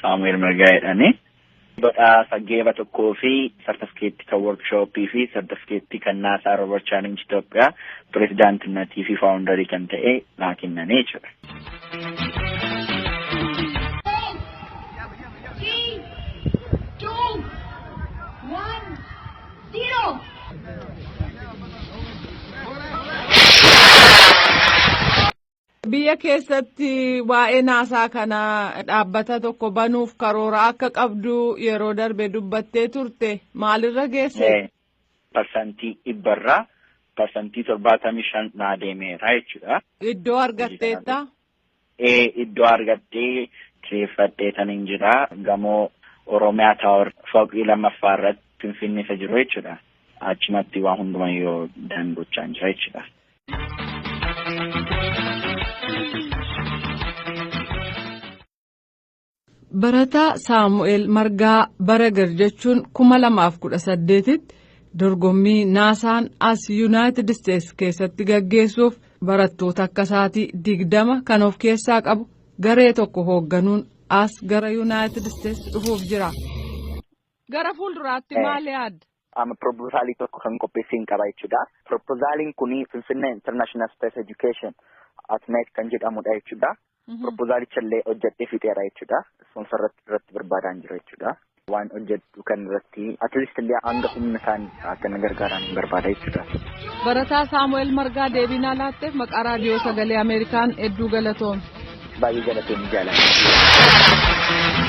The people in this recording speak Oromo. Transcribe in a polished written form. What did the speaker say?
Samuel Marga jedhani. Badhaasa geeba tokkoo fi sartifikeettii kan workshooppii fi sartifikeettii kan NASA Robert Challenge Itoophiyaa pirezidaantinnatii fi faawundarii kan ta'e naa kennanii jechuudha. Biyya keessatti waa'ee naasaa kana dhaabbata tokko banuuf karoora akka qabdu yeroo darbe dubbattee turte maalirra geesse? Parsantii 75% naa deemeera jechuudha. Iddoo argatteetta? Iddoo argattee kireeffadhee tan jira. Gamoo Oromiyaa Taawar fooqii 2ffaa irratti Finfinnee jiru jechuudha. Achumatti waa hundumayyuu daangochaan jira jechuudha. Barataa Samuel Margaa Baragar jechuun 2018tti dorgommii naasaan as United States keessatti gaggeessuuf barattoota akka isaatii 20 kan of keessaa qabu garee tokko hoogganuun as gara United States dhufuuf jira. Gara fuulduraatti maal yaadda? Proposaalii tokko kan qopheessin qaba jechuudha. Proposaaliin kuni Finfinnee International Space Education at Night kan jedhamudha jechuudha. Proposaalicha illee hojjedhee fixeera jechuudha. Sponsor irratti barbaadaan jira jechuudha. Waan hojjedhu kan irratti at least illee hanga humna isaan akka na gargaaran barbaada jechuudha. Barataa Samuel Margaa deebii naa laatteef maqaa raadiyoo sagalee Ameerikaan hedduu galatoom. Baay'ee galatoom jaalladha.